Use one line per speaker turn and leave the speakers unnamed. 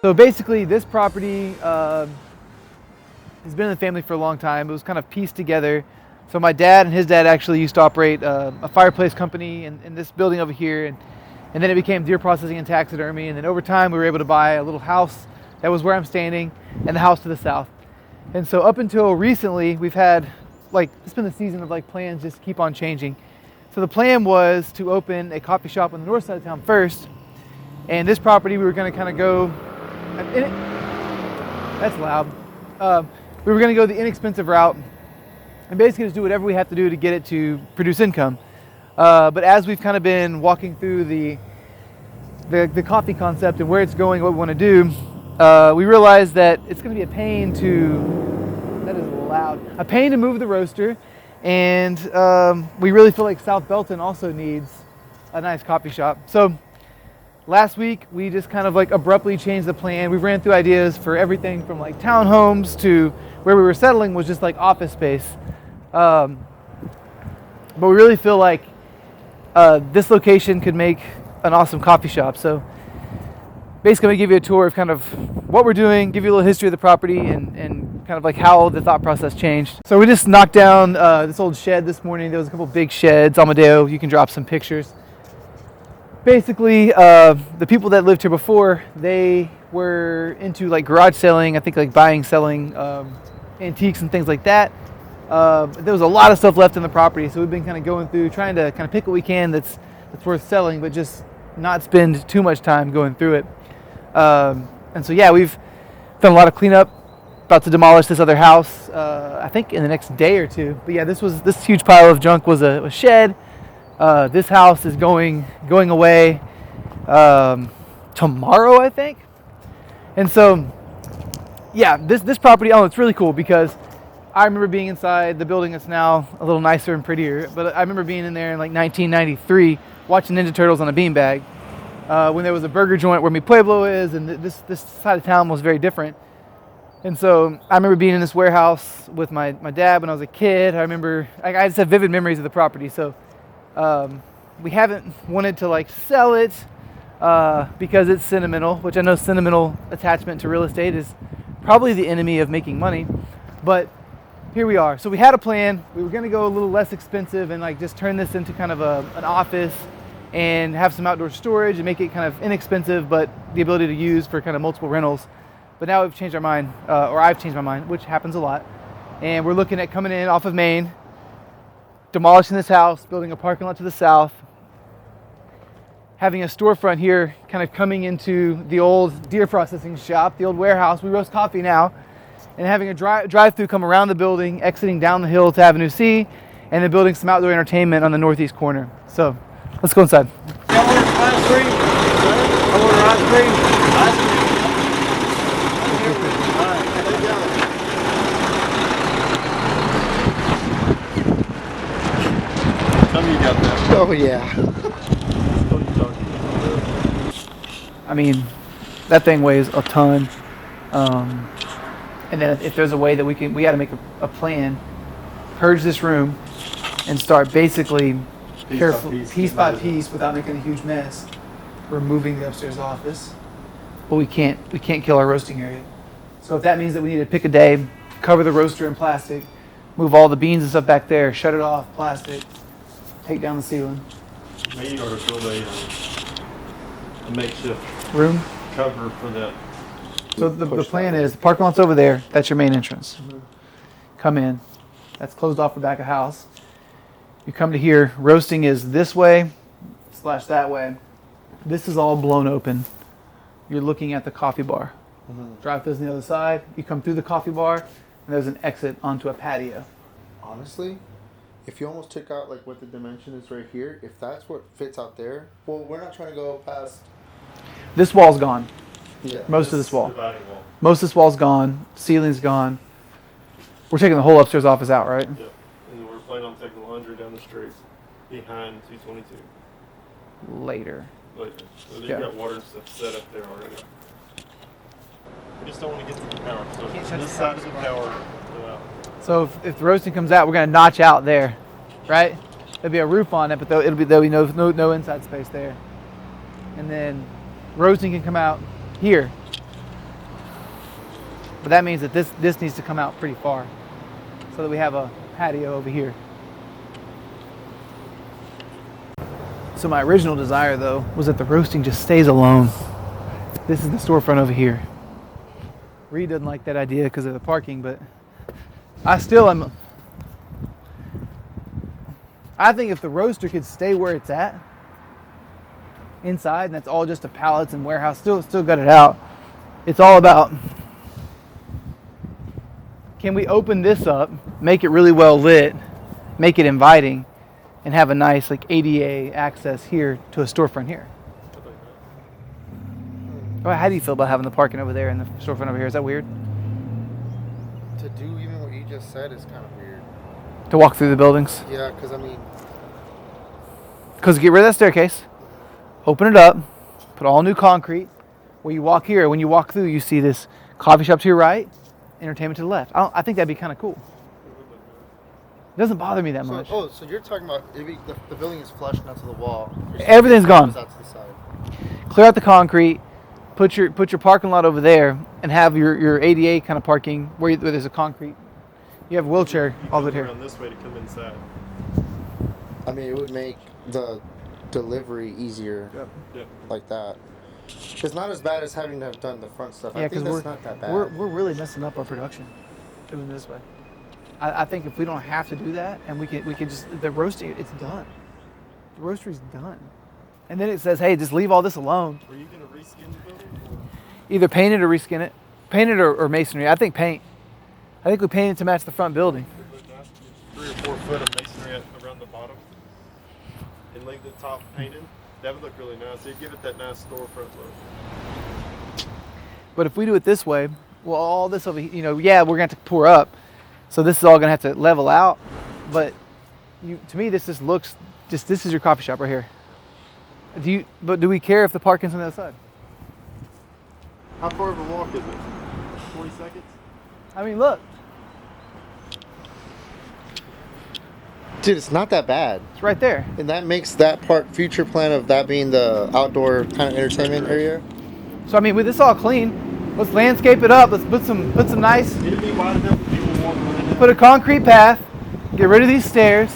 So basically, this property has been in the family for a long time. It was kind of pieced together. So my dad and his dad actually used to operate a fireplace company in this building over here, and then it became deer processing and taxidermy. And then over time, we were able to buy a little house that was where I'm standing, and the house to the south. And so up until recently, we've had it's been the season of plans just keep on changing. So the plan was to open a coffee shop on the north side of town first, and this property we were going to kind of go. That's loud. We were going to go the inexpensive route and basically just do whatever we have to do to get it to produce income. But as we've kind of been walking through the coffee concept and where it's going, what we want to do, we realized that it's going to be a pain to move the roaster, and we really feel like South Belton also needs a nice coffee shop. So last week, we just kind of abruptly changed the plan. We ran through ideas for everything from townhomes to where we were settling was just office space. But we really feel like this location could make an awesome coffee shop. So basically, I'm gonna give you a tour of kind of what we're doing, give you a little history of the property, and kind of how the thought process changed. So we just knocked down this old shed this morning. There was a couple big sheds. Amadeo, you can drop some pictures. Basically, the people that lived here before, they were into garage selling, I think buying, selling antiques and things like that. There was a lot of stuff left in the property, so we've been kind of going through, trying to kind of pick what we can that's worth selling, but just not spend too much time going through it. And so yeah, we've done a lot of cleanup, about to demolish this other house, I think in the next day or two. But yeah, this huge pile of junk was a shed. This house is going away tomorrow, I think. And so, yeah, this property, it's really cool because I remember being inside the building that's now a little nicer and prettier. But I remember being in there in 1993 watching Ninja Turtles on a beanbag when there was a burger joint where Mi Pueblo is, and this side of town was very different. And so I remember being in this warehouse with my dad when I was a kid. I remember I just have vivid memories of the property. So we haven't wanted to sell it because it's sentimental, which I know sentimental attachment to real estate is probably the enemy of making money. But here we are. So we had a plan. We were going to go a little less expensive and just turn this into kind of an office and have some outdoor storage and make it kind of inexpensive, but the ability to use for kind of multiple rentals. But now we've changed our mind, or I've changed my mind, which happens a lot. And we're looking at coming in off of Main, demolishing this house, building a parking lot to the south, having a storefront here, kind of coming into the old deer processing shop, the old warehouse. We roast coffee now, and having a drive-through come around the building, exiting down the hill to Avenue C, and then building some outdoor entertainment on the northeast corner. So let's go inside.
Y'all order ice cream? I order ice cream. Ice cream. All right, there you go. Tell me you got that.
Oh yeah.
I mean, that thing weighs a ton. And then if there's a way that we got to make a plan, purge this room, and start basically piece by piece, without making a huge mess, removing the upstairs office. But we can't kill our roasting area. So if that means that we need to pick a day, cover the roaster in plastic, move all the beans and stuff back there, shut it off, plastic, take down the ceiling.
Me or build a makeshift
Room.
cover for that.
So the plan is, the parking lot's over there. That's your main entrance. Come in. That's closed off the back of the house. You come to here. Roasting is this way / that way. This is all blown open. You're looking at the coffee bar. Drive-through's on the other side. You come through the coffee bar, and there's an exit onto a patio.
Honestly, if you almost took out what the dimension is right here, if that's what fits out there, well, we're not trying to go past.
This wall's gone.
Yeah.
Most of this wall.
Dividing wall.
Most of this wall's gone. Ceiling's gone. We're taking the whole upstairs office out, right?
Yep. And we're planning on taking the laundry down the street behind 222
Later.
later. So they've
Yeah.
got water and stuff set up there already. We just don't want to get to the power. So
Can't touch
this
the
side of the power go out.
So if the roasting comes out, we're gonna notch out there, right? There'll be a roof on it, but there'll be no inside space there. And then roasting can come out here. But that means that this needs to come out pretty far so that we have a patio over here. So my original desire though was that the roasting just stays alone. This is the storefront over here. Reed doesn't like that idea because of the parking, but I still am. I think if the roaster could stay where it's at, inside, and that's all just a pallets and warehouse, still got it out. It's all about, can we open this up, make it really well lit, make it inviting, and have a nice like ADA access here to a storefront here. Oh, how do you feel about having the parking over there and the storefront over here? Is that weird?
To do even what you just said is kind of weird.
To walk through the buildings?
Yeah, because I mean,
Because get rid of that staircase, open it up, put all new concrete. Where you walk here, when you walk through, you see this coffee shop to your right, entertainment to the left. I think that'd be kind of cool. It doesn't bother me that much.
so you're talking about the building is flush, not to the wall.
Everything's gone.
That's the side.
Clear out the concrete, put your parking lot over there, and have your ADA kind of parking where there's a concrete. You have a wheelchair all the way here.
Around this way to come inside.
I mean, it would make the delivery easier
Yep.
like that. It's not as bad as having to have done the front stuff.
Yeah,
I
because
think that's not that bad.
we're really messing up our production doing it this way. I think if we don't have to do that, and we can just the roasting, it's done. The roastery's done, and then it says, hey, just leave all this alone.
Were you gonna reskin the building? Or?
Either paint it or reskin it, paint it or masonry. I think paint. I think we paint it to match the front building.
3 or 4 foot of masonry around the bottom, and leave the top painted. That would look really nice. It'd give it that nice storefront look.
But if we do it this way, well, all this over here, yeah, we're gonna have to pour up. So this is all gonna have to level out. But to me, this just looks, this is your coffee shop right here. Do we care if the parking's on the other side?
How far of a walk is it? 20 seconds?
I mean, look,
Dude, it's not that bad.
it's right there.
And that makes that future plan of that being the outdoor kind of entertainment area.
So I mean, with this all clean, let's landscape it up. Let's put some nice,
It'd be wide enough for people walking around.
put a concrete path, get rid of these stairs,